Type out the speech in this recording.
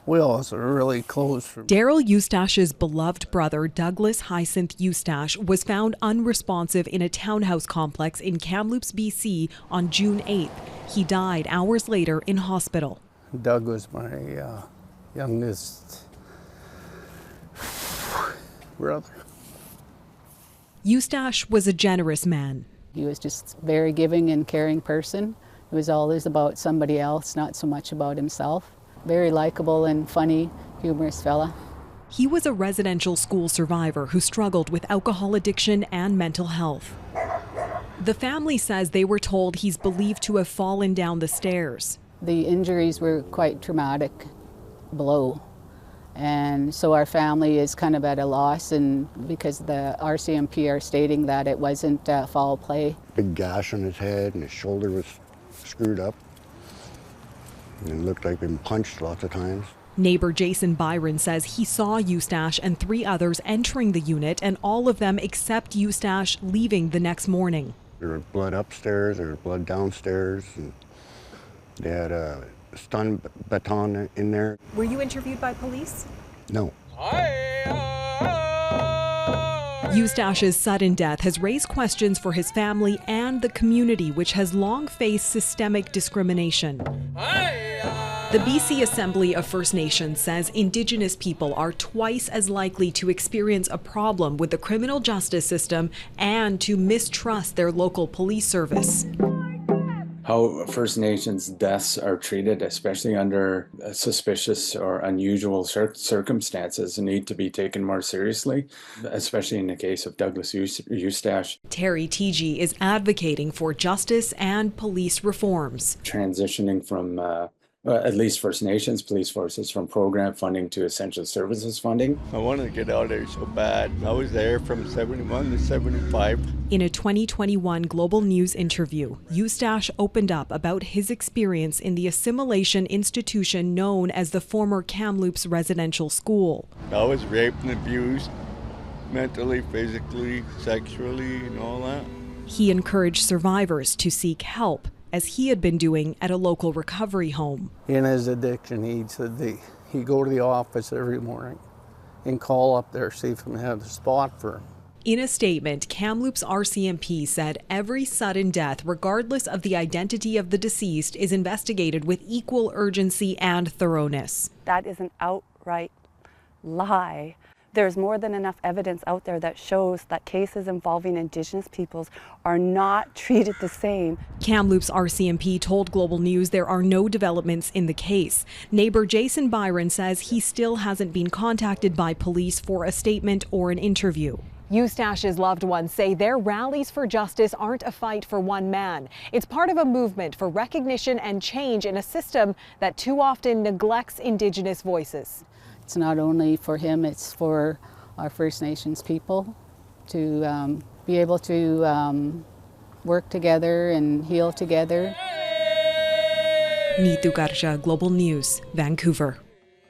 We also are really close. Daryl Eustache's beloved brother, Douglas Eustache, was found unresponsive in a townhouse complex in Kamloops, BC on June 8th. He died hours later in hospital. Doug was my youngest brother. Eustache was a generous man. He was just a very giving and caring person. It was always about somebody else, not so much about himself. Very likable and funny, humorous fella. He was a residential school survivor who struggled with alcohol addiction and mental health. The family says they were told he's believed to have fallen down the stairs. The injuries were quite traumatic blow. And so our family is kind of at a loss, and because the RCMP are stating that it wasn't foul play. Big gash on his head and his shoulder was screwed up. And it looked like been punched lots of times. Neighbor Jason Byron says he saw Eustache and 3 others entering the unit, and all of them except Eustache leaving the next morning. There was blood upstairs, there was blood downstairs, and they had a stun baton in there. Were you interviewed by police? No. Eustache's sudden death has raised questions for his family and the community, which has long faced systemic discrimination. The BC Assembly of First Nations says Indigenous people are twice as likely to experience a problem with the criminal justice system and to mistrust their local police service. How First Nations deaths are treated, especially under suspicious or unusual circumstances, need to be taken more seriously, especially in the case of Douglas Eustache. Terry TG is advocating for justice and police reforms. Transitioning from at least First Nations police forces from program funding to essential services funding. I wanted to get out of there so bad. I was there from 71 to 75. In a 2021 Global News interview, Eustache opened up about his experience in the assimilation institution known as the former Kamloops Residential School. I was raped and abused, mentally, physically, sexually, and all that. He encouraged survivors to seek help, as he had been doing at a local recovery home. In his addiction, he'd go to the office every morning and call up there, see if we have a spot for him. In a statement, Kamloops RCMP said every sudden death, regardless of the identity of the deceased, is investigated with equal urgency and thoroughness. That is an outright lie. There's more than enough evidence out there that shows that cases involving Indigenous peoples are not treated the same. Kamloops RCMP told Global News there are no developments in the case. Neighbor Jason Byron says he still hasn't been contacted by police for a statement or an interview. Eustache's loved ones say their rallies for justice aren't a fight for one man. It's part of a movement for recognition and change in a system that too often neglects Indigenous voices. It's not only for him, it's for our First Nations people to be able to work together and heal together. Neetu Garcha, Global News, Vancouver.